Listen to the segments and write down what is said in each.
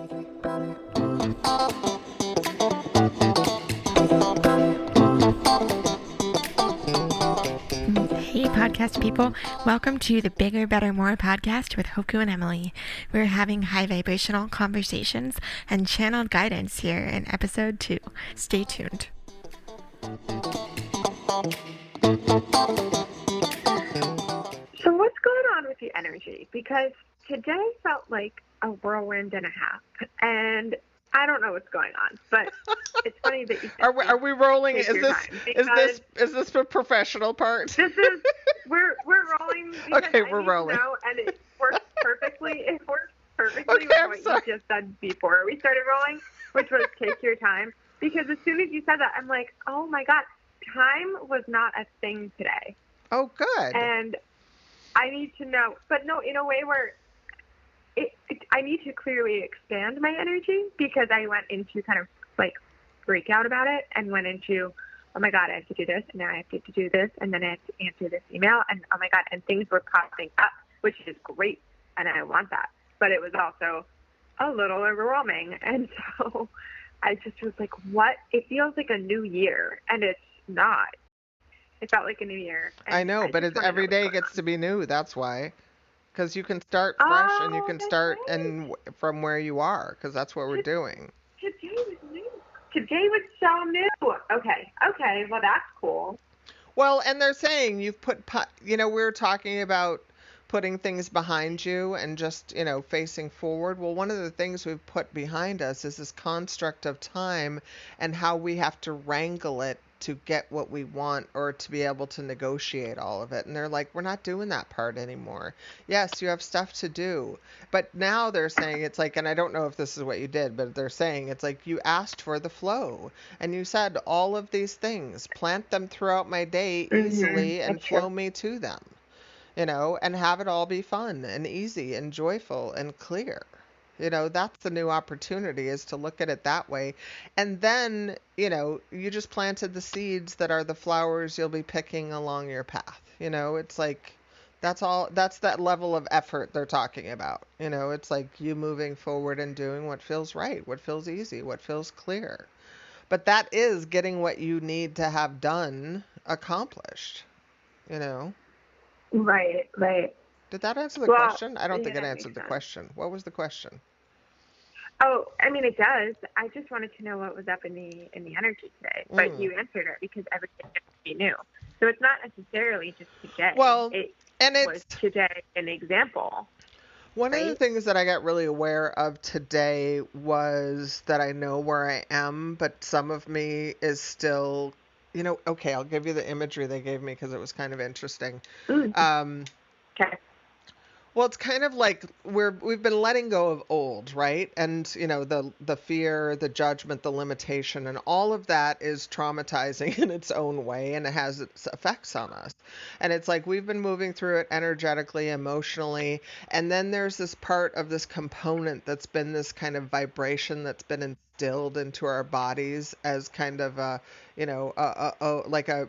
Hey podcast people, welcome to the Bigger, Better, More podcast with Hoku and Emily. We're having high vibrational conversations and channeled guidance here in episode 2. Stay tuned. So what's going on with the energy? Because today felt like a whirlwind and a half, and I don't know what's going on, but it's funny that you are we rolling? Is this the professional part? This is we're rolling. Okay, we're rolling. And it works perfectly. It works perfectly Okay, with what you just said before we started rolling, which was take your time. Because as soon as you said that, I'm like, oh my god, time was not a thing today. Oh, good. And I need to know, but no, in a way where I need to clearly expand my energy, because I went into kind of like freak out about it and went into, oh my God, I have to do this, and now I have to do this, and then I have to answer this email, and oh my God, and things were popping up, which is great, and I want that. But it was also a little overwhelming. And so I just was like, what? It feels like a new year, and it's not. It felt like a new year. I know, but every day gets to be new. That's why. Because you can start fresh, and you can start from where you are, because that's what we're doing. Today was new. Today was so new. Okay, well, that's cool. Well, and they're saying you've we were talking about putting things behind you and just, facing forward. Well, one of the things we've put behind us is this construct of time and how we have to wrangle it to get what we want, or to be able to negotiate all of it. And they're like, we're not doing that part anymore. Yes, you have stuff to do. But now they're saying it's like, and I don't know if this is what you did, but they're saying it's like you asked for the flow. And you said all of these things, plant them throughout my day easily and flow me to them. And have it all be fun and easy and joyful and clear. That's the new opportunity, is to look at it that way. And then, you just planted the seeds that are the flowers you'll be picking along your path. It's like, that's that level of effort they're talking about. It's like you moving forward and doing what feels right, what feels easy, what feels clear. But that is getting what you need to have done accomplished, Right. Did that answer the question? I don't think it answered the question. What was the question? Oh, I mean, it does. I just wanted to know what was up in the energy today. But you answered it, because everything has to be new. So it's not necessarily just today. Well, was today an example. One of the things that I got really aware of today was that I know where I am, but some of me is still, okay, I'll give you the imagery they gave me because it was kind of interesting. Okay. Well, it's kind of like we've been letting go of old, right? And, the fear, the judgment, the limitation, and all of that is traumatizing in its own way, and it has its effects on us. And it's like we've been moving through it energetically, emotionally, and then there's this part of this component that's been this kind of vibration that's been instilled into our bodies as kind of like a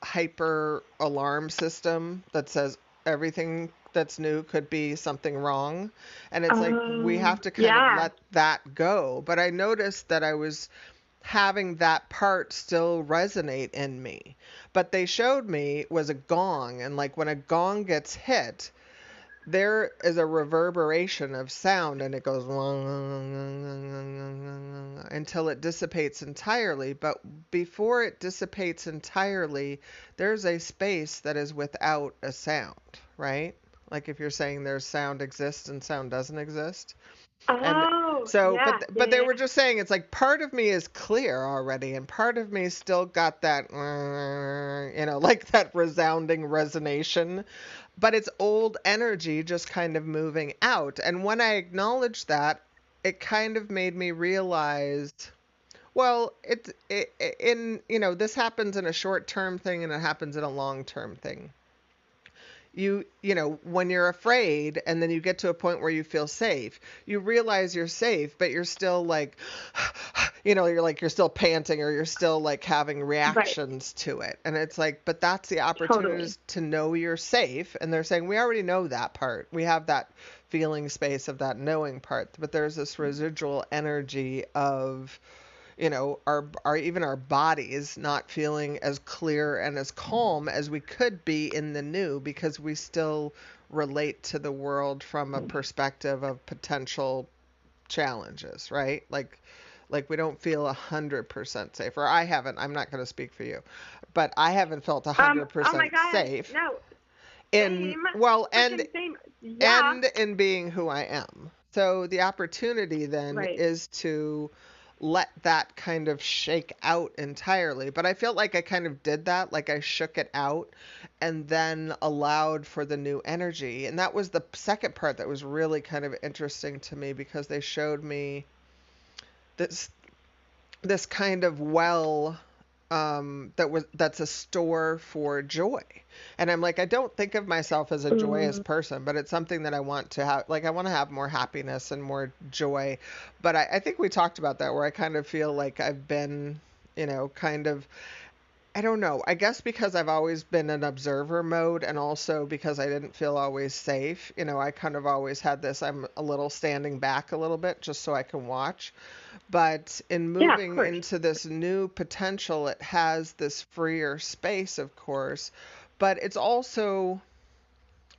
hyper alarm system that says everything that's new could be something wrong. And it's like we have to kind of let that go. But I noticed that I was having that part still resonate in me. But they showed me was a gong. And like when a gong gets hit, there is a reverberation of sound, and it goes until it dissipates entirely. But before it dissipates entirely, there's a space that is without a sound, right? Like if you're saying there's sound exists and sound doesn't exist. But they were just saying it's like part of me is clear already, and part of me still got that, like that resounding resonation. But it's old energy just kind of moving out. And when I acknowledged that, it kind of made me realize, well, this happens in a short-term thing and it happens in a long-term thing. When you're afraid and then you get to a point where you feel safe, you realize you're safe, but you're still like, you're still panting, or you're still like having reactions to it. And it's like, but that's the opportunity to know you're safe. And they're saying, we already know that part. We have that feeling space of that knowing part, but there's this residual energy of, you know, our even our bodies not feeling as clear and as calm as we could be in the new, because we still relate to the world from a perspective of potential challenges, right? Like we don't feel 100% safe, or I haven't. I'm not going to speak for you, but I haven't felt Oh my 100% God. safe No. in, Same. well, Freaking same. Yeah. and in being who I am. So the opportunity then Right. is to let that kind of shake out entirely. But I felt like I kind of did that, like I shook it out and then allowed for the new energy. And that was the second part that was really kind of interesting to me, because they showed me this kind of well, that's a store for joy. And I'm like, I don't think of myself as a joyous person, but it's something that I want to have. Like, I want to have more happiness and more joy. But I think we talked about that, where I kind of feel like I've been, you know, kind of, I don't know. I guess because I've always been in observer mode, and also because I didn't feel always safe. You know, I kind of always had this, I'm a little standing back a little bit just so I can watch. But in Yeah, of moving course. into this new potential, it has this freer space, of course. But it's also,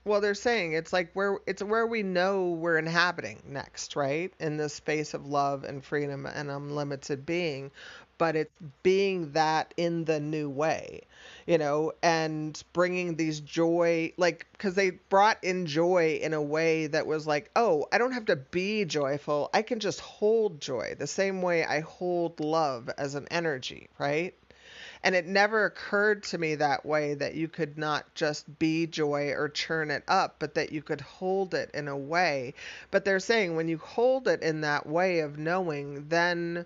well, they're saying it's like where we know we're inhabiting next, right? In this space of love and freedom and unlimited being, but it's being that in the new way, you know, and bringing these joy, like, because they brought in joy in a way that was like, oh, I don't have to be joyful. I can just hold joy the same way I hold love as an energy, right? And it never occurred to me that way, that you could not just be joy or churn it up, but that you could hold it in a way. But they're saying when you hold it in that way of knowing, then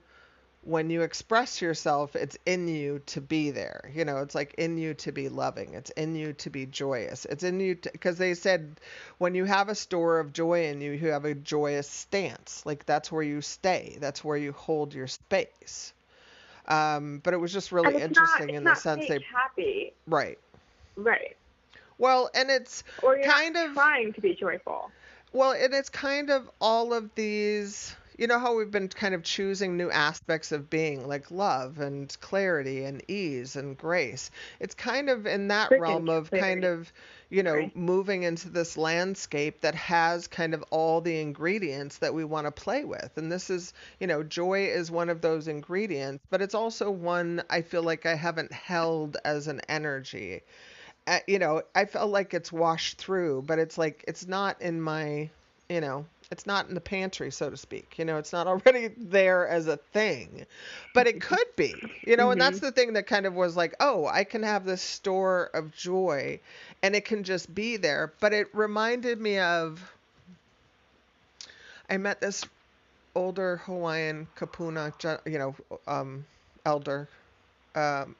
when you express yourself, it's in you to be there. You know, it's like in you to be loving. It's in you to be joyous. It's in you to, because they said when you have a store of joy in you, you have a joyous stance. Like, that's where you stay. That's where you hold your space. But it was just really And interesting it's in the not sense fake happy. right. Right. Well, and it's Or you're kind not of, trying to be joyful. well, and it's kind of all of these, you know how we've been kind of choosing new aspects of being, like love and clarity and ease and grace. It's kind of in that Freaking realm of kind clarity. of, you know, Right. moving into this landscape that has kind of all the ingredients that we want to play with. And this is, you know, joy is one of those ingredients, but it's also one I feel like I haven't held as an energy. You know, I felt like it's washed through, but it's like it's not in my, you know, it's not in the pantry, so to speak. You know, it's not already there as a thing, but it could be, you know, and that's Mhm. the thing that kind of was like, oh, I can have this store of joy and it can just be there. But it reminded me of, I met this older Hawaiian kapuna, you know, elder, um,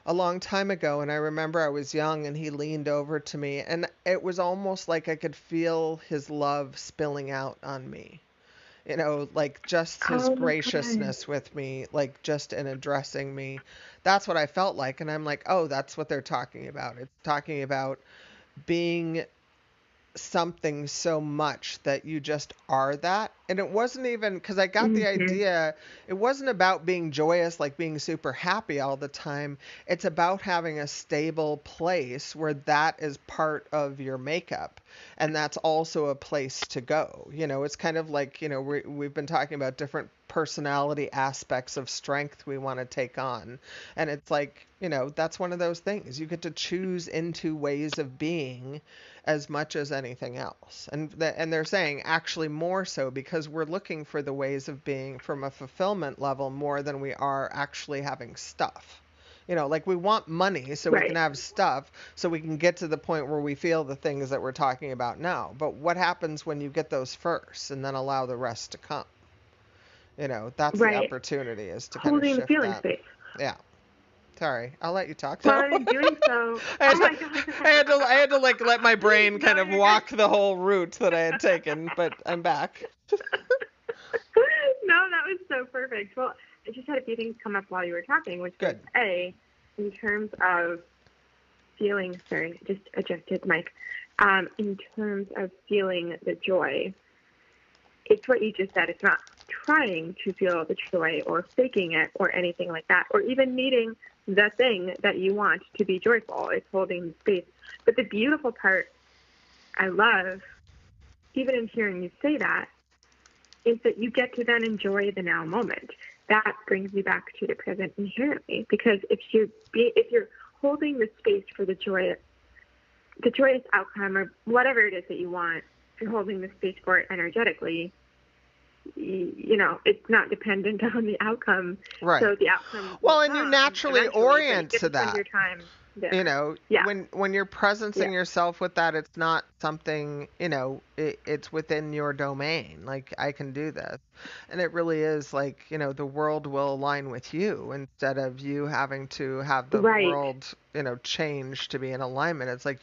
a long time ago, and I remember I was young and he leaned over to me, and it was almost like I could feel his love spilling out on me. You know, like just his Oh my God. graciousness with me, like just in addressing me. That's what I felt like. And I'm like, oh, that's what they're talking about. It's talking about being something so much that you just are that. And it wasn't even because I got the Mhm. idea, it wasn't about being joyous, like being super happy all the time. It's about having a stable place where that is part of your makeup. And that's also a place to go. You know, it's kind of like, you know, we've been talking about different personality aspects of strength we want to take on. And it's like, you know, that's one of those things. You get to choose into ways of being as much as anything else. And they're saying actually more so, because we're looking for the ways of being from a fulfillment level more than we are actually having stuff. You know, like we want money so we can Right. have stuff so we can get to the point where we feel the things that we're talking about now. But what happens when you get those first and then allow the rest to come? You know, that's the Right. opportunity, is to kind of Holding the shift feeling that. space. Yeah. Sorry, I'll let you talk Well, now. and in doing so, I oh had my to, God. I had to like let my brain No, kind of you're good. walk the whole route that I had taken, but I'm back. No, that was so perfect. Well, I just had a few things come up while you were talking, which was Good. in terms of feeling, sorry, just adjusted mic. in terms of feeling the joy, it's what you just said. It's not trying to feel the joy or faking it or anything like that, or even needing the thing that you want to be joyful. It's holding space. But the beautiful part I love, even in hearing you say that, is that you get to then enjoy the now moment. That brings you back to the present inherently, because if you're holding the space for the joyous outcome or whatever it is that you want, if you're holding the space for it energetically, it's not dependent on the outcome. Right. So the outcome. Well, and you naturally orient to that. Your time there. When you're presencing yourself with that, it's not something, it's within your domain. Like, I can do this. And it really is like, the world will align with you instead of you having to have the world, change to be in alignment. It's like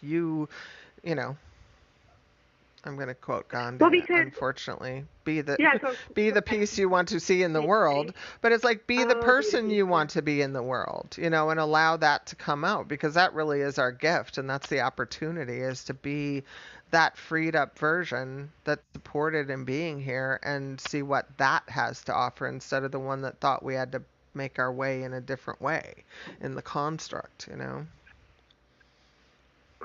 I'm going to quote Gandhi, unfortunately. Be the peace you want to see in the world. But it's like, be the person you want to be in the world, and allow that to come out, because that really is our gift. And that's the opportunity, is to be that freed up version that's supported in being here and see what that has to offer, instead of the one that thought we had to make our way in a different way in the construct,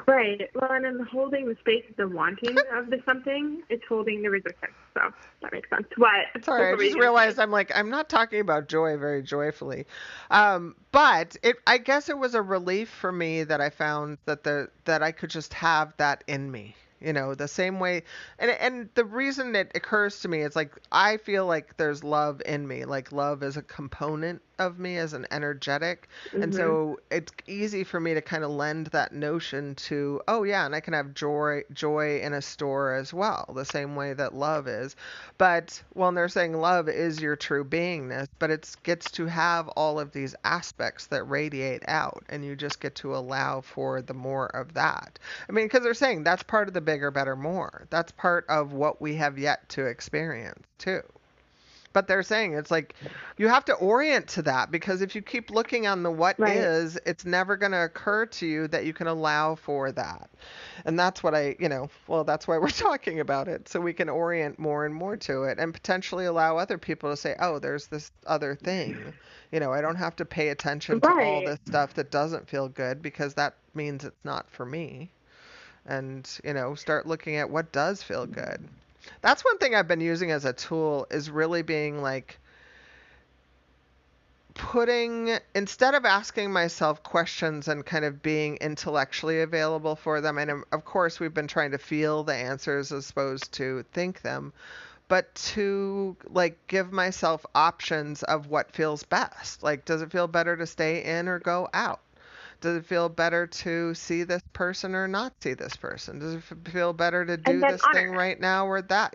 Right. Well, and in holding the space of the wanting of the something, it's holding the resistance. So that makes sense. What? Sorry, I just realized I'm not talking about joy very joyfully. But I guess it was a relief for me that I found that I could just have that in me. The same way, and the reason it occurs to me is like, I feel like there's love in me, like love is a component of me as an energetic. Mm-hmm. And so it's easy for me to kind of lend that notion to, oh yeah, and I can have joy in a store as well, the same way that love is. But when they're saying love is your true beingness, but it gets to have all of these aspects that radiate out, and you just get to allow for the more of that. I mean, because they're saying that's part of the bigger, better, more. That's part of what we have yet to experience too. But they're saying it's like you have to orient to that, because if you keep looking on the what is, it's never going to occur to you that you can allow for that. And that's what that's why we're talking about it, so we can orient more and more to it, and potentially allow other people to say, oh, there's this other thing. I don't have to pay attention to all this stuff that doesn't feel good, because that means it's not for me. And, start looking at what does feel good. That's one thing I've been using as a tool, is really being like instead of asking myself questions and kind of being intellectually available for them. And of course, we've been trying to feel the answers as opposed to think them, but to like give myself options of what feels best. Like, does it feel better to stay in or go out? Does it feel better to see this person or not see this person? Does it feel better to do this thing right now or that?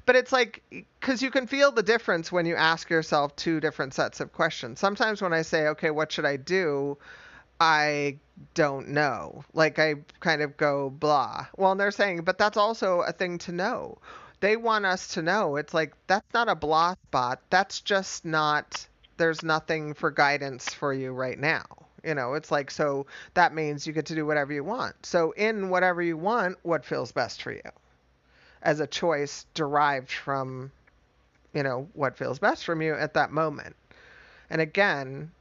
But it's like, because you can feel the difference when you ask yourself two different sets of questions. Sometimes when I say, okay, what should I do? I don't know. Like, I kind of go blah. Well, and they're saying, but that's also a thing to know. They want us to know. It's like, that's not a blah spot. That's just not, there's nothing for guidance for you right now. It's like, so that means you get to do whatever you want. So in whatever you want, what feels best for you as a choice derived from, what feels best from you at that moment. And again,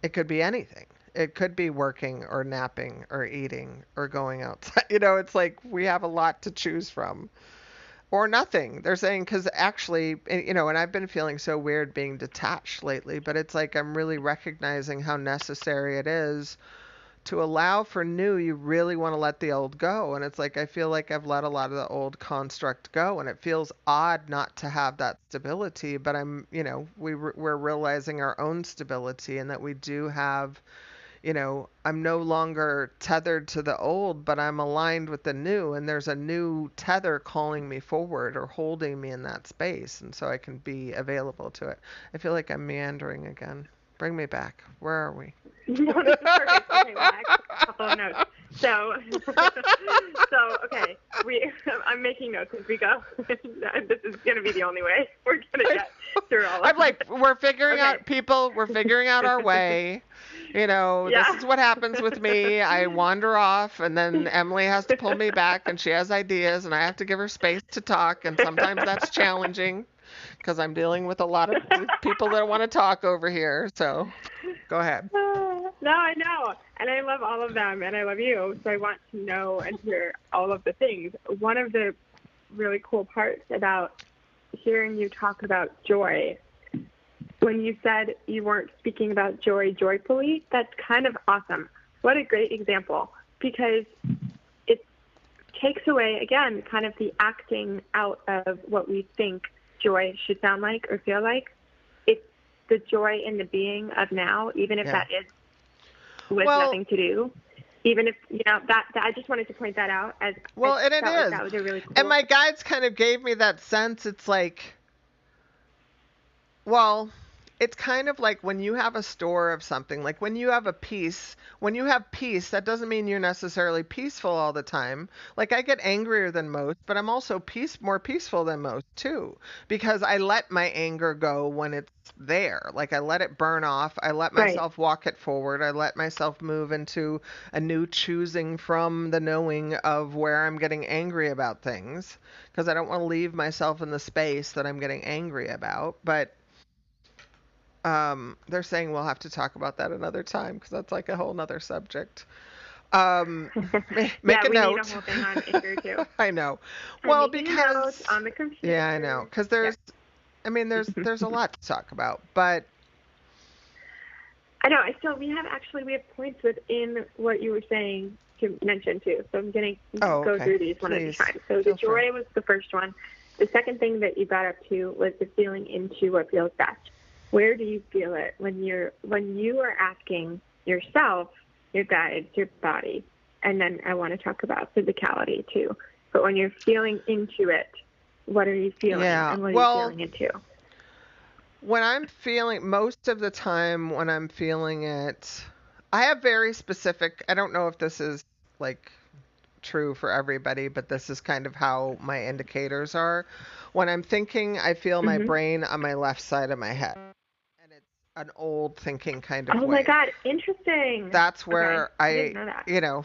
it could be anything. It could be working or napping or eating or going outside. It's like we have a lot to choose from. Or nothing. They're saying, because actually, and I've been feeling so weird being detached lately, but it's like I'm really recognizing how necessary it is to allow for new. You really want to let the old go. And it's like, I feel like I've let a lot of the old construct go, and it feels odd not to have that stability. But we're realizing our own stability, and that we do have, I'm no longer tethered to the old, but I'm aligned with the new, and there's a new tether calling me forward or holding me in that space, and so I can be available to it. I feel like I'm meandering again. Bring me back. Where are we? No, this is perfect. Okay, well, I have a couple of notes. So okay, I'm making notes as we go. This is going to be the only way we're going to get through all of it. I'm like, we're figuring out our way. Yeah. This is what happens with me. I wander off, and then Emily has to pull me back, and she has ideas, and I have to give her space to talk, and sometimes that's challenging because I'm dealing with a lot of people that want to talk over here. So go ahead. No, I know. And I love all of them, and I love you. So I want to know and hear all of the things. One of the really cool parts about hearing you talk about joy, when you said you weren't speaking about joy joyfully, that's kind of awesome. What a great example, because it takes away, again, kind of the acting out of what we think joy should sound like or feel like. It's the joy in the being of now, even if that is with nothing to do. Even if, that I just wanted to point that out as well, I and it felt is. like that was a really cool. And my guides kind of gave me that sense. It's like, well, it's kind of like when you have a store of something, like when you have when you have peace, that doesn't mean you're necessarily peaceful all the time. Like I get angrier than most, but I'm also more peaceful than most too, because I let my anger go when it's there. Like I let it burn off. I let myself walk it forward. I let myself move into a new choosing from the knowing of where I'm getting angry about things, because I don't want to leave myself in the space that I'm getting angry about. But they're saying we'll have to talk about that another time because that's like a whole nother subject. Make a we note. Need a whole thing on anger too. I know. Well, because on the computer. yeah, I know. Because there's a lot to talk about, but I know. We have points within what you were saying to mention too. So I'm going to go through these one at a time. So the joy was the first one. The second thing that you got up to was the feeling into what feels best. Where do you feel it when you are asking yourself, your guides, your body, and then I want to talk about physicality too. But when you're feeling into it, what are you feeling and what are you feeling into? When I'm feeling, most of the time when I'm feeling it, I have very specific, I don't know if this is like true for everybody, but this is kind of how my indicators are. When I'm thinking, I feel my brain on my left side of my head. And it's an old thinking kind of way. Oh my God, interesting. That's where I didn't know that.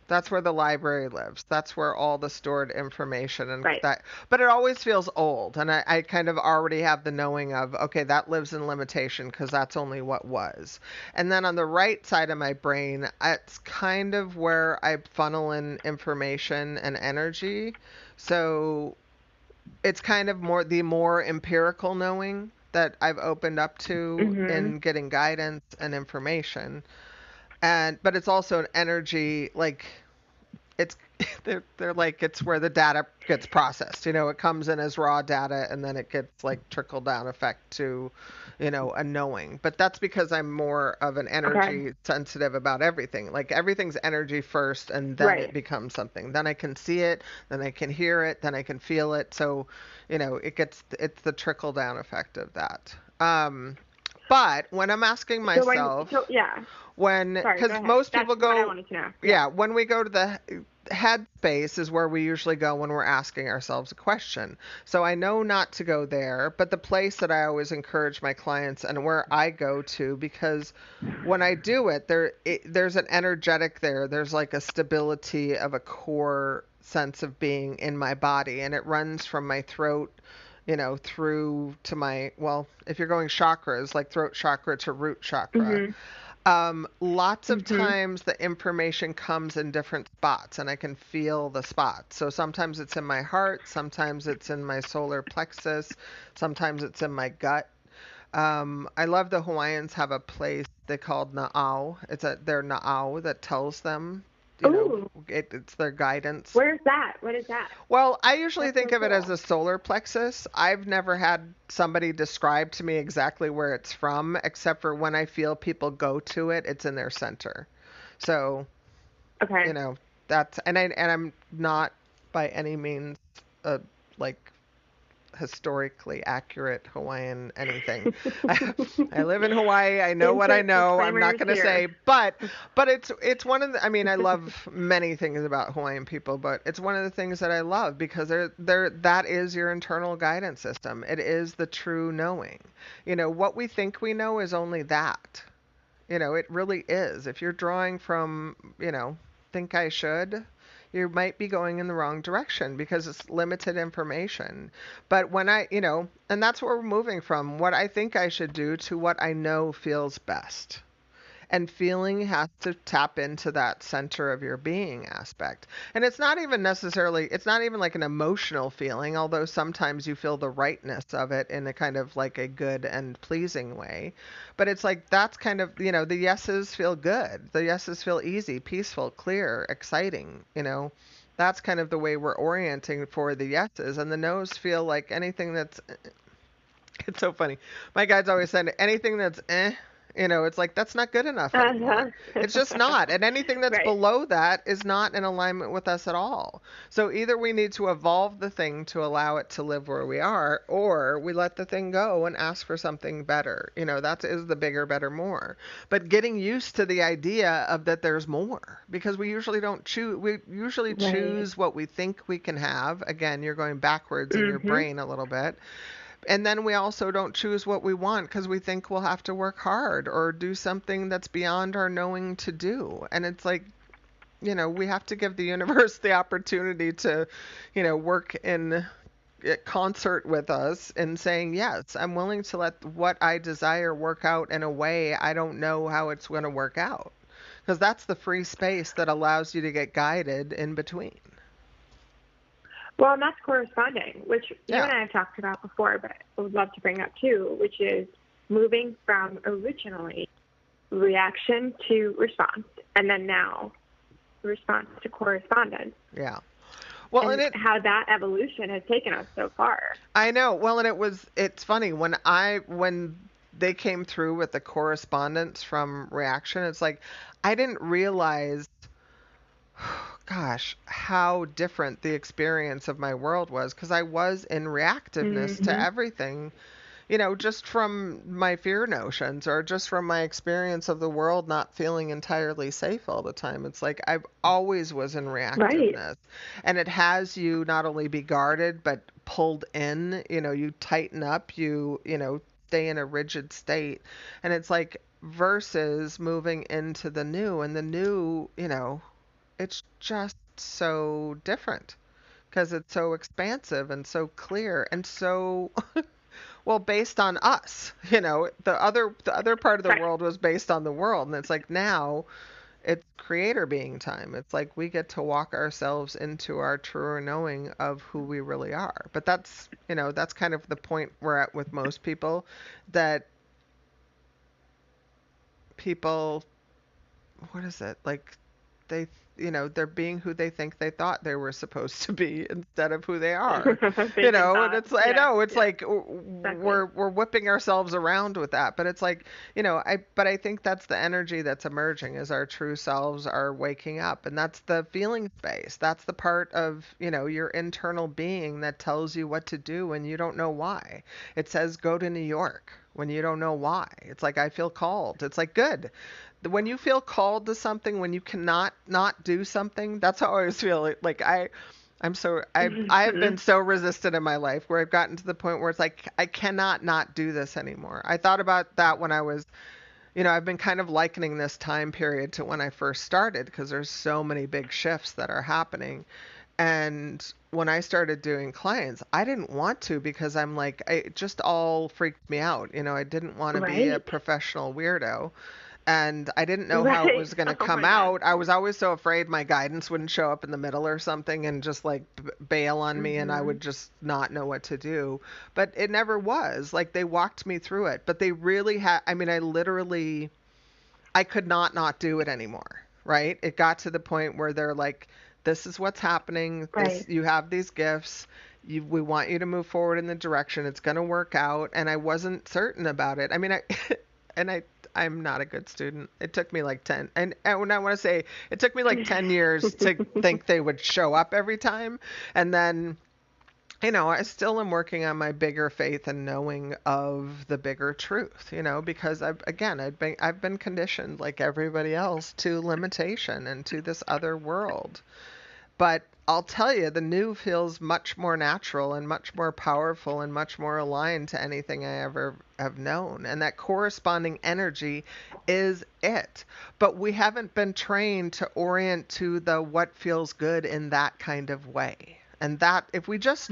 That's where the library lives. That's where all the stored information and that. But it always feels old, and I kind of already have the knowing of, okay, that lives in limitation because that's only what was. And then on the right side of my brain, it's kind of where I funnel in information and energy. So it's kind of the more empirical knowing that I've opened up to in getting guidance and information. But it's also an energy, like it's they're like it's where the data gets processed. It comes in as raw data and then it gets like trickle down effect to, a knowing. But that's because I'm more of an energy sensitive about everything. Like everything's energy first and then it becomes something. Then I can see it, then I can hear it, then I can feel it. So, it's the trickle down effect of that. But when I'm asking myself, because most people go, when we go to the head space is where we usually go when we're asking ourselves a question. So I know not to go there, but the place that I always encourage my clients and where I go to, because when I do it, there's an energetic there. There's like a stability of a core sense of being in my body, and it runs from my throat through to my, if you're going chakras, like throat chakra to root chakra. Lots of times the information comes in different spots and I can feel the spots. So sometimes it's in my heart, sometimes it's in my solar plexus, sometimes it's in my gut. I love the Hawaiians have a place they called Na'au. It's their Na'au that tells them, it's their guidance. Where's that? What is that? Well, I usually think of it as a solar plexus. I've never had somebody describe to me exactly where it's from, except for when I feel people go to it, it's in their center. So, that's, and I'm not by any means like historically accurate Hawaiian anything. I live in Hawaii. I know what I know. I'm not going to say, but it's one of the, I love many things about Hawaiian people, but it's one of the things that I love because that is your internal guidance system. It is the true knowing. What we think we know is only that. It really is. If you're drawing from, think I should, you might be going in the wrong direction because it's limited information. But when and that's where we're moving from what I think I should do to what I know feels best. And feeling has to tap into that center of your being aspect. And it's not even like an emotional feeling, although sometimes you feel the rightness of it in a kind of like a good and pleasing way. But it's like that's kind of, the yeses feel good. The yeses feel easy, peaceful, clear, exciting. That's kind of the way we're orienting for the yeses. And the nos feel like anything that's, it's so funny. My guides always said anything that's it's like that's not good enough anymore. It's just not. And anything that's Right. below that is not in alignment with us at all. So either we need to evolve the thing to allow it to live where we are, or we let the thing go and ask for something better. That is the bigger, better, more. But getting used to the idea of that there's more, because we usually don't choose. We usually Right. choose what we think we can have. Again, you're going backwards in your brain a little bit. And then we also don't choose what we want because we think we'll have to work hard or do something that's beyond our knowing to do. And it's like, we have to give the universe the opportunity to, work in concert with us and saying, yes, I'm willing to let what I desire work out in a way I don't know how it's going to work out. Because that's the free space that allows you to get guided in between. Well, and that's corresponding, which you Yeah. and I have talked about before, but I would love to bring up too, which is moving from originally reaction to response, and then now response to correspondence. Yeah. Well, and how that evolution has taken us so far. I know. Well, and it's funny when they came through with the correspondence from reaction, it's like I didn't realize, gosh, how different the experience of my world was because I was in reactiveness to everything, just from my fear notions or just from my experience of the world not feeling entirely safe all the time. It's like I've always was in reactiveness. Right. And it has you not only be guarded, but pulled in, you tighten up, you stay in a rigid state. And it's like versus moving into the new, and the new, it's just so different because it's so expansive and so clear and so well based on us. The other part of the world was based on the world, and it's like now it's creator being time. It's like we get to walk ourselves into our truer knowing of who we really are. But that's kind of the point we're at with most people, that people, what is it, like they they're being who they think they thought they were supposed to be instead of who they are. And it's I know it's like Exactly. we're whipping ourselves around with that, but it's like, I think that's the energy that's emerging as our true selves are waking up, and that's the feeling space. That's the part of, your internal being that tells you what to do when you don't know why. It says go to New York when you don't know why. It's like I feel called. It's like good. When you feel called to something, when you cannot not do something, that's how I always feel. Like I have been so resistant in my life where I've gotten to the point where it's like I cannot not do this anymore. I thought about that when I was, I've been kind of likening this time period to when I first started because there's so many big shifts that are happening. And when I started doing clients, I didn't want to because I'm like, it just all freaked me out. I didn't want to be a Right. professional weirdo. And I didn't know how it was going to come out. I was always so afraid my guidance wouldn't show up in the middle or something and just like bail on me, and I would just not know what to do. But it never was. Like they walked me through it. But they really had, I mean, I could not do it anymore. Right? It got to the point where they're like, this is what's happening. Right. You have these gifts. We want you to move forward in the direction. It's going to work out. And I wasn't certain about it. I mean, I'm not a good student. It took me like 10, and when I want to say it took me like 10 years to think they would show up every time. And then, I still am working on my bigger faith and knowing of the bigger truth, because I've been conditioned like everybody else to limitation and to this other world. But I'll tell you, the new feels much more natural and much more powerful and much more aligned to anything I ever have known. And that corresponding energy is it. But we haven't been trained to orient to the what feels good in that kind of way. And that if we just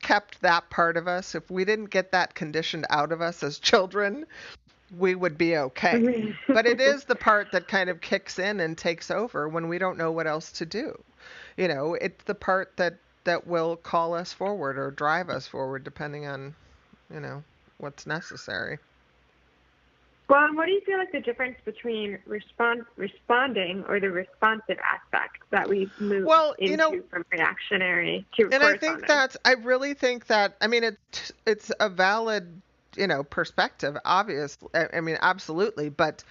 kept that part of us, if we didn't get that conditioned out of us as children, we would be okay. But it is the part that kind of kicks in and takes over when we don't know what else to do. It's the part that will call us forward or drive us forward depending on, what's necessary. Well, and what do you feel like the difference between responding or the responsive aspect that we move into from reactionary to corresponding? And I really think that, I mean, it's a valid, perspective, obviously. I mean, absolutely. But,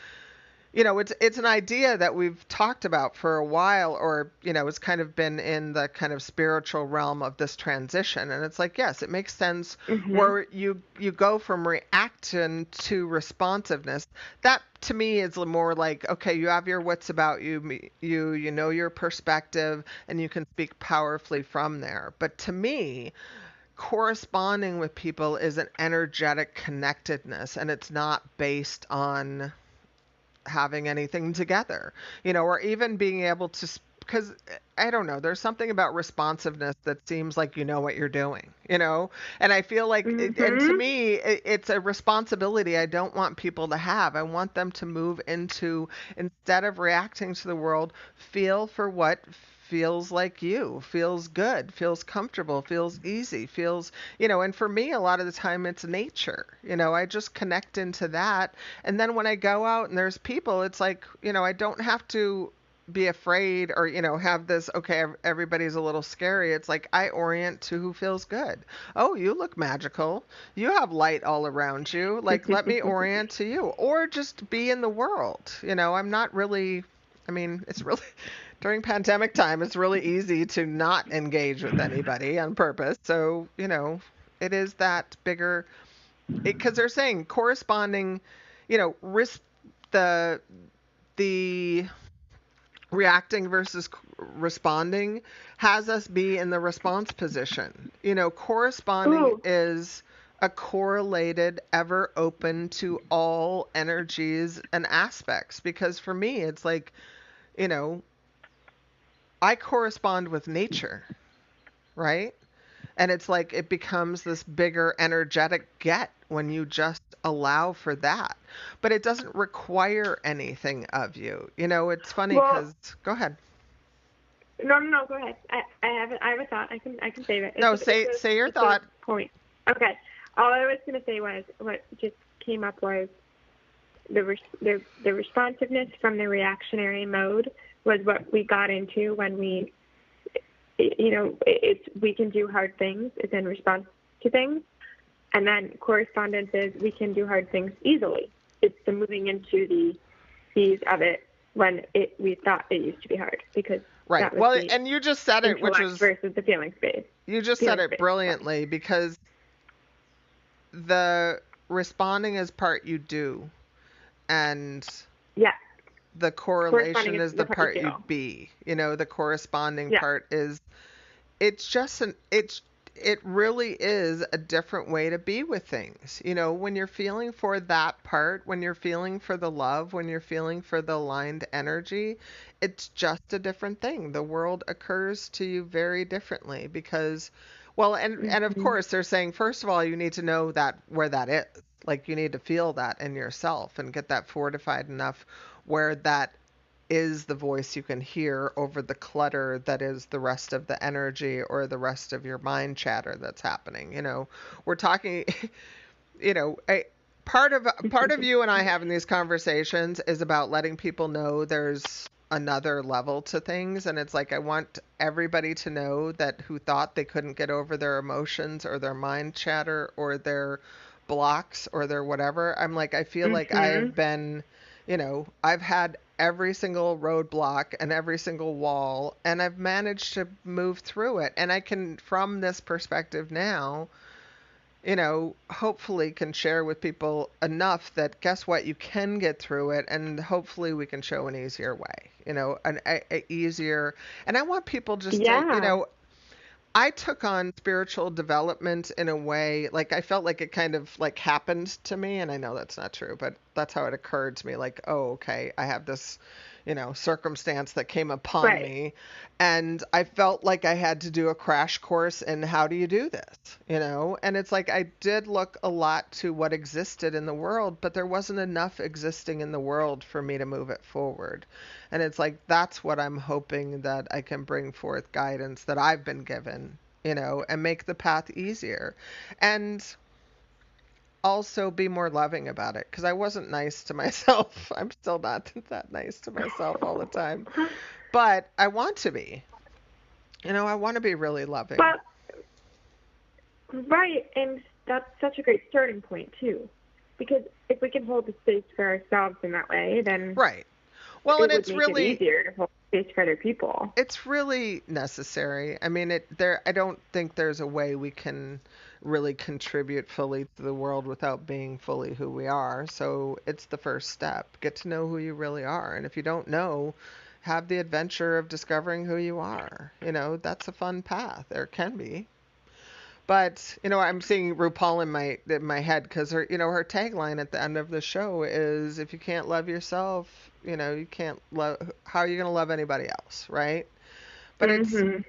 it's an idea that we've talked about for a while, or, it's kind of been in the kind of spiritual realm of this transition. And it's like, yes, it makes sense where you go from reaction to responsiveness. That to me is more like, okay, you have your wits about you, you know your perspective, and you can speak powerfully from there. But to me, corresponding with people is an energetic connectedness, and it's not based on having anything together, or even being able to, because I don't know, there's something about responsiveness that seems like you know what you're doing, and I feel like, and to me, it's a responsibility I don't want people to have. I want them to move into, instead of reacting to the world, feel for what feels like feels good, feels comfortable, feels easy, feels, and for me, a lot of the time it's nature, I just connect into that. And then when I go out and there's people, it's like, I don't have to be afraid or, have this, okay, everybody's a little scary. It's like I orient to who feels good. Oh, you look magical. You have light all around you. Like, let me orient to you, or just be in the world. I'm not really, I mean, it's really, during pandemic time, it's really easy to not engage with anybody on purpose. So, it is that bigger, because they're saying corresponding, risk, the reacting versus responding has us be in the response position. Corresponding is a correlated, ever open to all energies and aspects. Because for me, it's like, I correspond with nature, right? And it's like it becomes this bigger energetic get when you just allow for that. But it doesn't require anything of you. It's funny because, go ahead. No, go ahead. I have a thought. I can save it. Say your thought. Point. Okay. All I was going to say was, what just came up was the responsiveness from the reactionary mode was what we got into when we, we can do hard things. It's in response to things. And then correspondence is we can do hard things easily. It's the moving into the ease of it when we thought it used to be hard, because right. Well, and you just said it, which was versus the feeling space. You just said it brilliantly, because the responding is part you do, and the correlation is the part you be. The corresponding part is, it's just it really is a different way to be with things. When you're feeling for that part, when you're feeling for the love, when you're feeling for the aligned energy, it's just a different thing. The world occurs to you very differently because, well, and of course they're saying, first of all, you need to know that where that is. Like, you need to feel that in yourself and get that fortified enough where that is the voice you can hear over the clutter that is the rest of the energy or the rest of your mind chatter that's happening. We're talking, part of you and I having these conversations is about letting people know there's another level to things. And it's like, I want everybody to know that who thought they couldn't get over their emotions or their mind chatter or their blocks or their whatever. I'm like, I feel like I have been, I've had every single roadblock and every single wall, and I've managed to move through it. And I can, from this perspective now, hopefully can share with people enough that guess what, you can get through it, and hopefully we can show an easier way, an easier, and I want people just to, Yeah. I took on spiritual development in a way, like I felt like it kind of like happened to me, and I know that's not true, but that's how it occurred to me. Like, oh, okay, I have this, circumstance that came upon Right. me, and I felt like I had to do a crash course in how do you do this, And it's like I did look a lot to what existed in the world, but there wasn't enough existing in the world for me to move it forward. And it's like that's what I'm hoping that I can bring forth guidance that I've been given, and make the path easier. And also be more loving about it because I wasn't nice to myself. I'm still not that nice to myself all the time. But I want to be. I want to be really loving. But right, and that's such a great starting point too, because if we can hold the space for ourselves in that way, then Right. Well, and it would it's make it really easier to hold space for other people. it's really necessary. I mean, I don't think there's a way we can really contribute fully to the world without being fully who we are. So it's the first step. Get to know who you really are. And if you don't know, have the adventure of discovering who you are. That's a fun path. There can be. But I'm seeing RuPaul in my head because her tagline at the end of the show is, "If you can't love yourself, you can't love. How are you going to love anybody else, right?" But it's Mhm.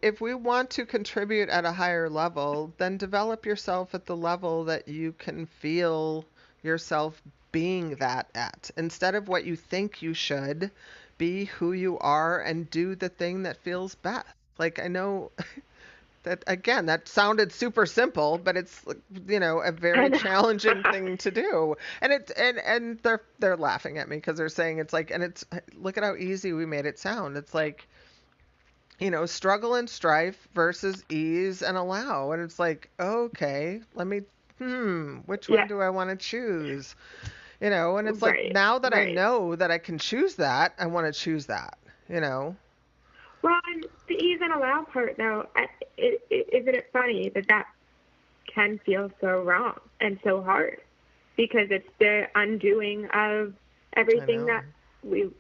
if we want to contribute at a higher level, then develop yourself at the level that you can feel yourself being that at, instead of what you think you should. Be who you are and do the thing that feels best. Like I know that again, that sounded super simple, but it's a I very know. challenging thing to do. And they're laughing at me because they're saying it's like, and it's look at how easy we made it sound. It's like, struggle and strife versus ease and allow. And it's like, okay, let me which one Yeah. do I want to choose? And it's like Right. now that I Right. know that I can choose that, I want to choose that, you know. Well, and the ease and allow part, though, isn't it funny that that can feel so wrong and so hard because it's the undoing of I everything know. that we,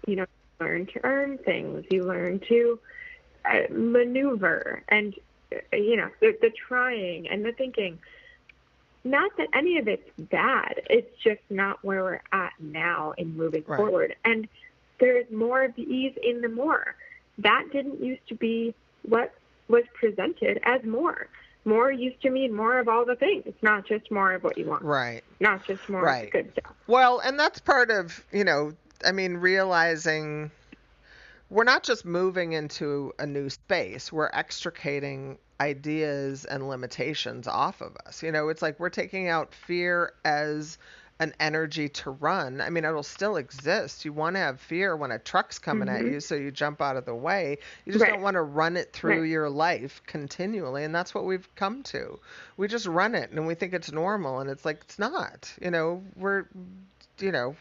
learn to earn things. You learn to maneuver and, the trying and the thinking. Not that any of it's bad. It's just not where we're at now in moving Right. forward. And there's more of the ease in the more. That didn't used to be what was presented as more. More used to mean more of all the things. It's not just more of what you want. Right. Not just more of the Right. good stuff. Well, and that's part of, I mean, realizing we're not just moving into a new space, we're extricating ideas and limitations off of us. It's like we're taking out fear as an energy to run. I mean, it'll still exist. You want to have fear when a truck's coming at Mhm. you, so you jump out of the way. You just Right. don't want to run it through Right. your life continually, and that's what we've come to. We just run it and we think it's normal, and it's like it's not. We're you know,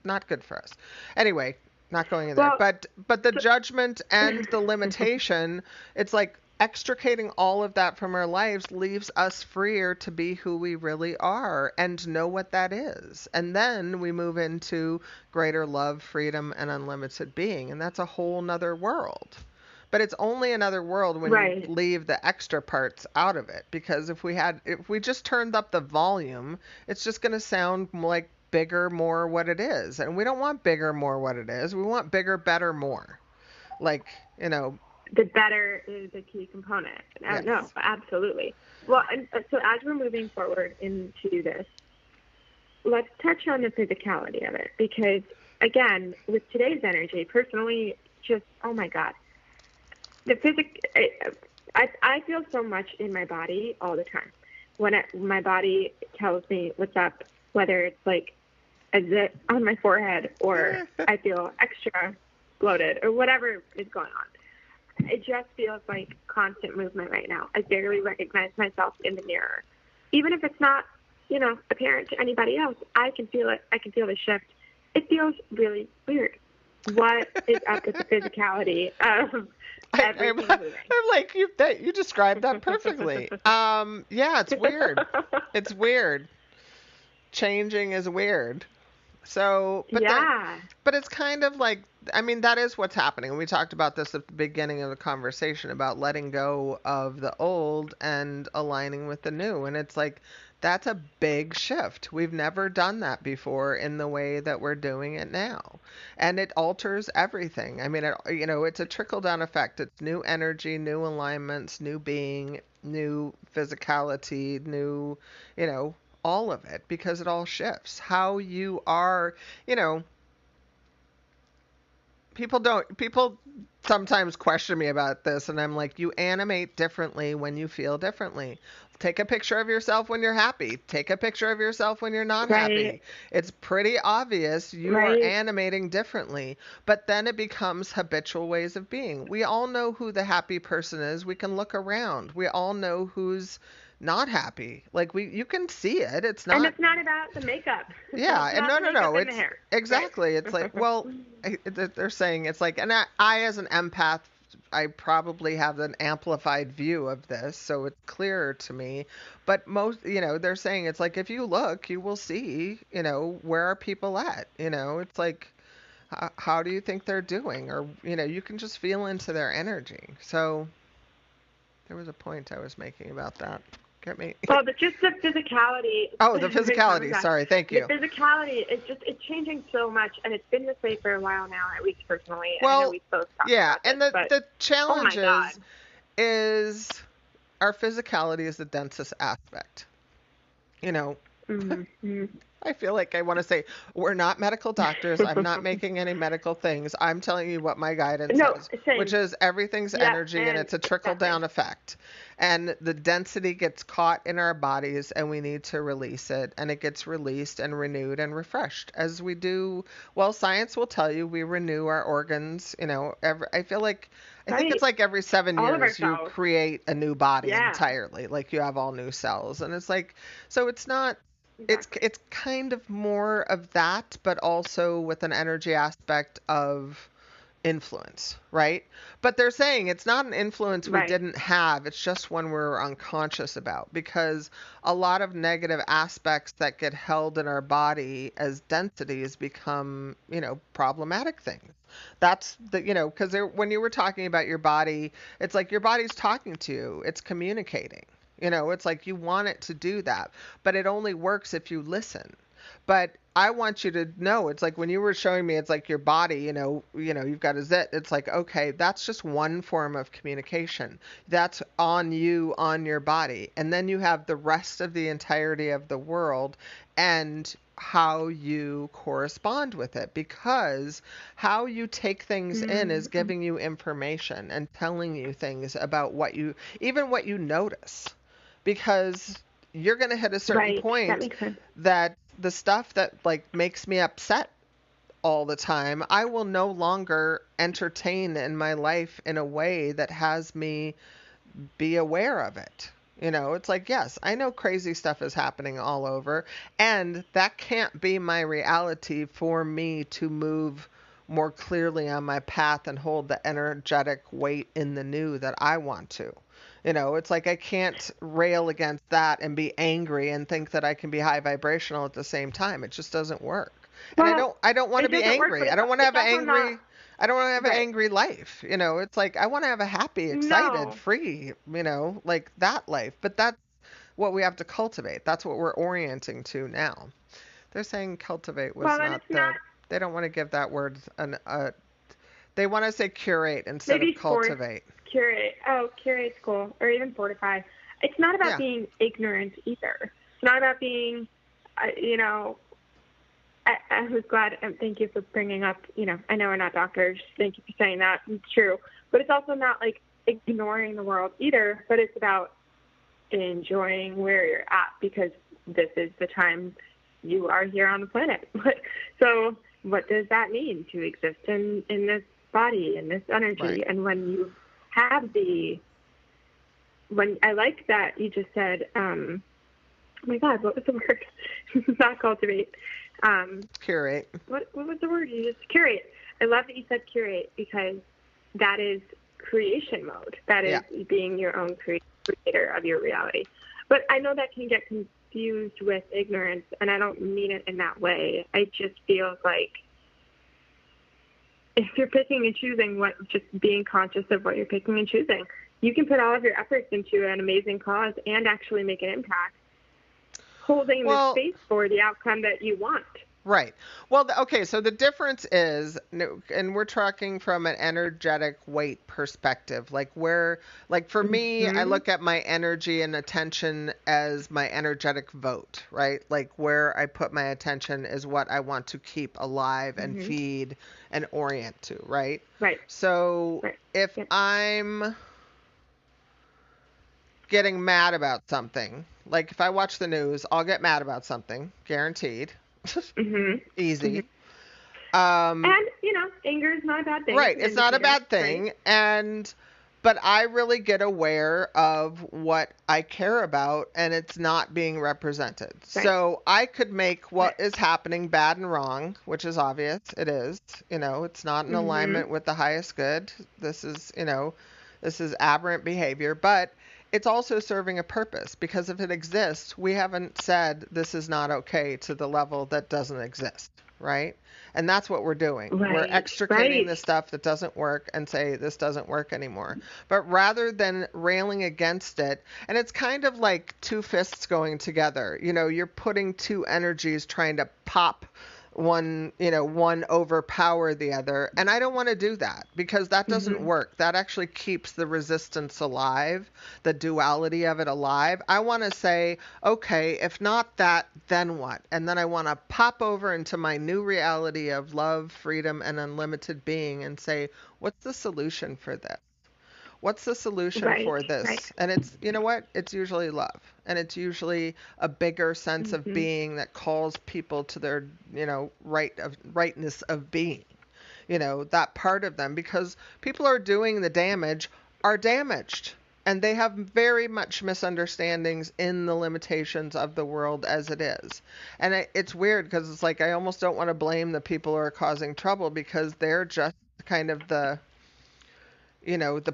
not good for us. Anyway, not going in there. Well, But the so, judgment and the limitation, it's like extricating all of that from our lives leaves us freer to be who we really are and know what that is. And then we move into greater love, freedom, and unlimited being. And that's a whole nother world. But it's only another world when you right. leave the extra parts out of it. Because if we just turned up the volume, it's just going to sound like bigger, more what it is. And we don't want bigger, more what it is. We want bigger, better, more. Like, The better is a key component. No, yes. absolutely. Well, and so as we're moving forward into this, let's touch on the physicality of it because, again, with today's energy, personally, just, oh my God, the I feel so much in my body all the time. When my body tells me what's up, whether it's like a zit on my forehead or I feel extra bloated or whatever is going on. It just feels like constant movement right now. I barely recognize myself in the mirror. Even if it's not, apparent to anybody else, I can feel it. I can feel the shift. It feels really weird. what is up with the physicality of everything moving? I'm like, you described that perfectly. Yeah, it's weird. It's weird. Changing is weird. So, Yeah. but it's kind of like, I mean, that is what's happening. We talked about this at the beginning of the conversation about letting go of the old and aligning with the new. And it's like, that's a big shift. We've never done that before in the way that we're doing it now. And it alters everything. I mean, it's a trickle down effect. It's new energy, new alignments, new being, new physicality, new, all of it, because it all shifts. How you are, you know, people sometimes question me about this, and I'm like, you animate differently when you feel differently. Take a picture of yourself when you're happy. Take a picture of yourself when you're not happy. It's pretty obvious you are animating differently, but then it becomes habitual ways of being. We all know who the happy person is. We can look around. We all know who's not happy. Like you can see it. It's not. And it's not about the makeup. Yeah, and no. It's exactly. Right. It's like, well, they're saying it's like, and I as an empath, I probably have an amplified view of this, so it's clearer to me. But most, they're saying it's like if you look, you will see, where are people at? It's like, how do you think they're doing? Or, you can just feel into their energy. So there was a point I was making about that. Get me? Well, just the physicality. Oh, the physicality. Sorry, thank you. The phicality is it's changing so much, and it's been this way for a while now, at least personally. Well, I know we both talked yeah, about and this, the challenge oh is our physicality is the densest aspect. Mm-hmm. I feel like I want to say, we're not medical doctors. I'm not making any medical things. I'm telling you what my guidance is, which is everything's energy and it's a trickle-down effect. And the density gets caught in our bodies and we need to release it. And it gets released and renewed and refreshed as we do. Well, science will tell you we renew our organs. I think it's like every 7 years you create a new body entirely. Like you have all new cells. And it's like, so it's not. Exactly. It's kind of more of that, but also with an energy aspect of influence, right? But they're saying it's not an influence we didn't have. It's just one we're unconscious about, because a lot of negative aspects that get held in our body as densities become, problematic things. That's because when you were talking about your body, it's like your body's talking to you. It's communicating. It's like you want it to do that, but it only works if you listen. But I want you to know, it's like when you were showing me, it's like your body, you've got a zit. It's like, okay, that's just one form of communication. That's on you, on your body. And then you have the rest of the entirety of the world and how you correspond with it, because how you take things in is giving you information and telling you things about even what you notice. Because you're going to hit a certain point that the stuff that makes me upset all the time, I will no longer entertain in my life in a way that has me be aware of it. It's like, yes, I know crazy stuff is happening all over, and that can't be my reality for me to move more clearly on my path and hold the energetic weight in the new that I want to. It's like I can't rail against that and be angry and think that I can be high vibrational at the same time. It just doesn't work. And I don't want to be angry. I don't want to have an angry life. It's like I want to have a happy, excited, free, like that life. But that's what we have to cultivate. That's what we're orienting to now. They're saying cultivate was not. They don't want to give that word they want to say curate instead of cultivate. Curate. Oh, curate's cool. Or even fortify. It's not about being ignorant either. It's not about being, I was glad, and thank you for bringing up, I know we're not doctors. Thank you for saying that. It's true. But it's also not like ignoring the world either, but it's about enjoying where you're at, because this is the time you are here on the planet. So what does that mean to exist in this body, in this energy? Right. And when you have I like that you just said, oh my God, what was the word? Not cultivate. Curate. What was the word you just curate? I love that you said curate, because that is creation mode. That is being your own creator of your reality. But I know that can get confused with ignorance, and I don't mean it in that way. I just feel like if you're picking and choosing, just being conscious of what you're picking and choosing, you can put all of your efforts into an amazing cause and actually make an impact, holding the space for the outcome that you want. Right. Well, okay, so the difference is, and we're talking from an energetic weight perspective, like for me, I look at my energy and attention as my energetic vote, right? Like where I put my attention is what I want to keep alive and feed and orient to, right? Right. So if I'm getting mad about something, like if I watch the news, I'll get mad about something, guaranteed. Easy. And anger is not a bad thing. Right, it's not a bad thing, right? But I really get aware of what I care about, and it's not being represented. Right. So I could make what is happening bad and wrong, which is obvious. It is. It's not in alignment with the highest good. This is aberrant behavior, but it's also serving a purpose, because if it exists, we haven't said this is not okay to the level that doesn't exist, right? And that's what we're doing. Right. We're extricating the stuff that doesn't work and say this doesn't work anymore. But rather than railing against it, and it's kind of like two fists going together. You're putting two energies trying to pop one overpower the other. And I don't want to do that, because that doesn't work. That actually keeps the resistance alive, the duality of it alive. I want to say, okay, if not that, then what? And then I want to pop over into my new reality of love, freedom, and unlimited being and say, what's the solution for this? What's the solution for this? Right. And it's, it's usually love. And it's usually a bigger sense of being that calls people to their, rightness of being, that part of them, because people are doing the damage are damaged. And they have very much misunderstandings in the limitations of the world as it is. And it's weird, because it's like I almost don't want to blame the people who are causing trouble, because they're just kind of the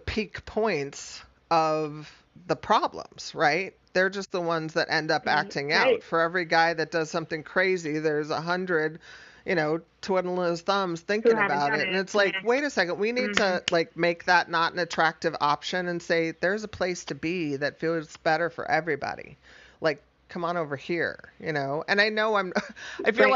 peak points of the problems, right? They're just the ones that end up acting out. For every guy that does something crazy, there's 100, twiddling his thumbs thinking about it. And it's like, wait a second, we need to make that not an attractive option and say there's a place to be that feels better for everybody. Come on over here, and I know I feel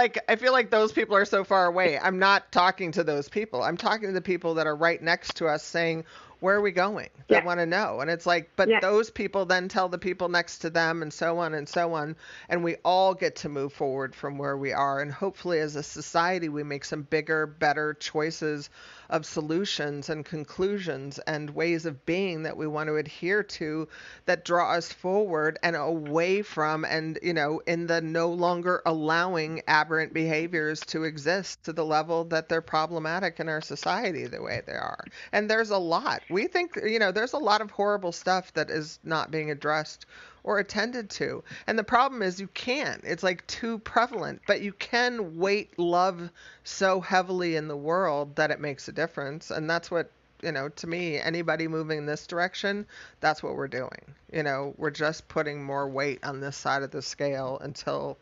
like those people are so far away. I'm not talking to those people. I'm talking to the people that are right next to us saying, where are we going? They want to know. And it's like, but those people then tell the people next to them, and so on and so on. And we all get to move forward from where we are. And hopefully as a society, we make some bigger, better choices of solutions and conclusions and ways of being that we want to adhere to, that draw us forward and away from, and, in the no longer allowing aberrant behaviors to exist to the level that they're problematic in our society the way they are. And there's a lot. We think, there's a lot of horrible stuff that is not being addressed or attended to. And the problem is you can't. It's too prevalent. But you can weight love so heavily in the world that it makes a difference. And that's what, to me, anybody moving in this direction, that's what we're doing. We're just putting more weight on this side of the scale until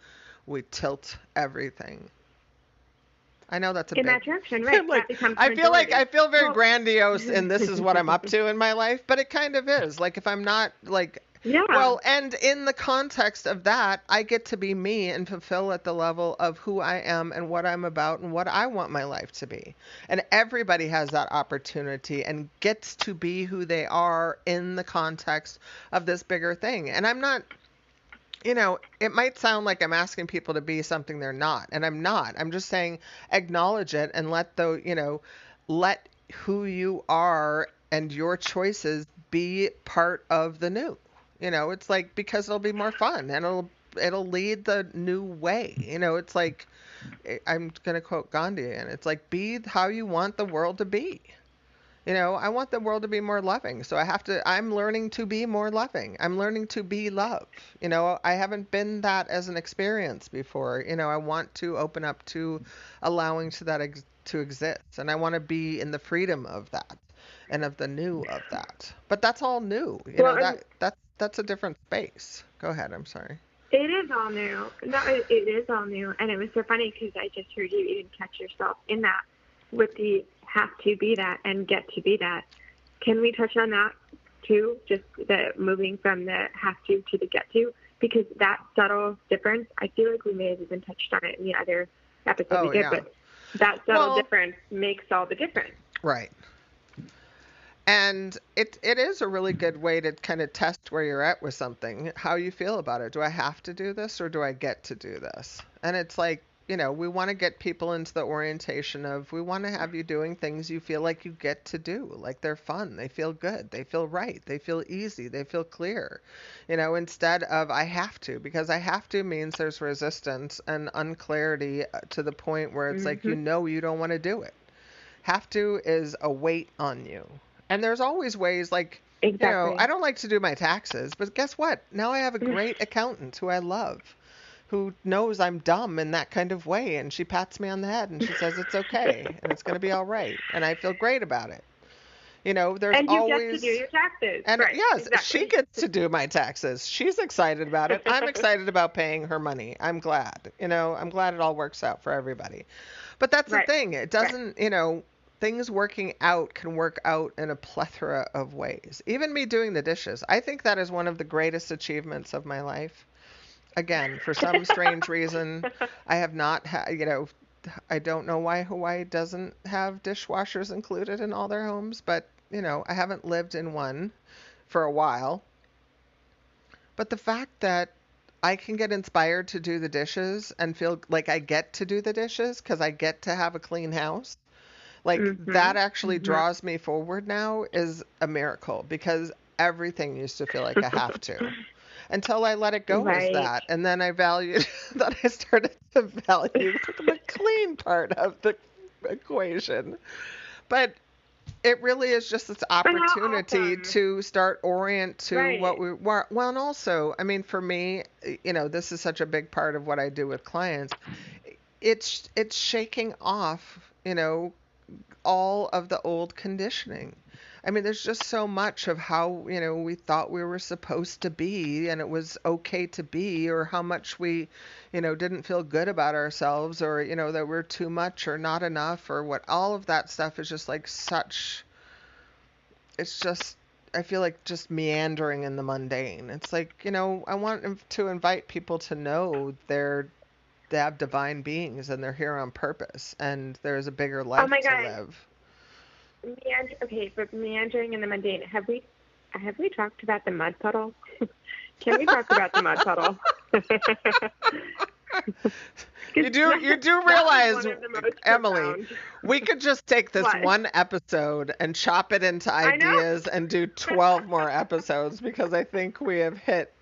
we tilt everything. I know that's in that direction, right? I feel very grandiose, and this is what I'm up to in my life, but it kind of is. If I'm not well, and in the context of that, I get to be me and fulfill at the level of who I am and what I'm about and what I want my life to be. And everybody has that opportunity and gets to be who they are in the context of this bigger thing. And I'm not, it might sound like I'm asking people to be something they're not, and I'm not. I'm just saying acknowledge it and let who you are and your choices be part of the new. It's because it'll be more fun and it'll lead the new way. It's I'm going to quote Gandhi, and it's be how you want the world to be. I want the world to be more loving. So I'm learning to be more loving. I'm learning to be love. I haven't been that as an experience before. I want to open up to allowing to exist. And I want to be in the freedom of that and of the new of that. But that's all new. Well, That's a different space. Go ahead. I'm sorry. it is all new. No, it is all new. And it was so funny because I just heard you even catch yourself in that with the have to be that and get to be that. Can we touch on that too? Just the moving from the have to the get to? Because that subtle difference, I feel like we may have even touched on it in the other episode we did, but that subtle difference makes all the difference. Right. And it is a really good way to kind of test where you're at with something, how you feel about it. Do I have to do this or do I get to do this? And it's like, we want to get people into the orientation of we want to have you doing things you feel like you get to do, like they're fun, they feel good, they feel right, they feel easy, they feel clear, instead of I have to, because I have to means there's resistance and unclarity to the point where it's like, you don't want to do it. Have to is a weight on you. And there's always ways like, exactly. I don't like to do my taxes, but guess what? Now I have a great accountant who I love, who knows I'm dumb in that kind of way. And she pats me on the head and she says it's okay and it's going to be all right. And I feel great about it. There's and you always. Get to do your taxes. And right, yes, exactly. She gets to do my taxes. She's excited about it. I'm excited about paying her money. I'm glad. I'm glad it all works out for everybody. But that's the thing. It doesn't, things working out can work out in a plethora of ways. Even me doing the dishes. I think that is one of the greatest achievements of my life. Again, for some strange reason, I have not I don't know why Hawaii doesn't have dishwashers included in all their homes, but, I haven't lived in one for a while. But the fact that I can get inspired to do the dishes and feel like I get to do the dishes because I get to have a clean house, like that actually draws me forward now is a miracle, because everything used to feel like I have to. Until I let it go as that. And then I valued that I started to value the clean part of the equation. But it really is just this opportunity to start orient to what we want. Well, and also, I mean, for me, this is such a big part of what I do with clients. It's shaking off, all of the old conditioning. I mean, there's just so much of how, we thought we were supposed to be and it was okay to be, or how much we, didn't feel good about ourselves, or, that we're too much or not enough, or what. All of that stuff is just like it's just, I feel like just meandering in the mundane. It's like, I want to invite people to know they have divine beings and they're here on purpose and there's a bigger life to live. But meandering in the mundane. Have we talked about the mud puddle? Can we talk about the mud puddle? You do realize, Emily, we could just take this one episode and chop it into ideas and do 12 more episodes, because I think we have hit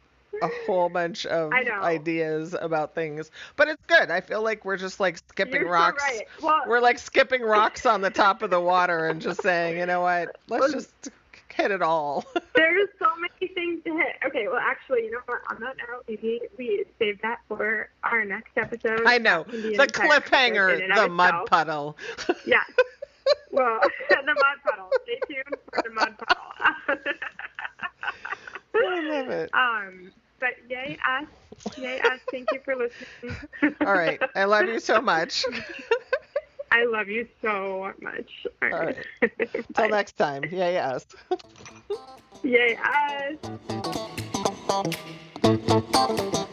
a whole bunch of ideas about things. But it's good. I feel like we're just like skipping rocks. So right. Well, we're like skipping rocks on the top of the water and just saying, you know what, let's just hit it all. There's so many things to hit. Okay, well, actually, you know what? On that note, maybe we save that for our next episode. I know. The cliffhanger, the mud puddle. Yeah. Well, the mud puddle. Stay tuned for the mud puddle. I love it. But yay us. Thank you for listening. All right. I love you so much. I love you so much. All right. Till next time. Yay us. Yay us.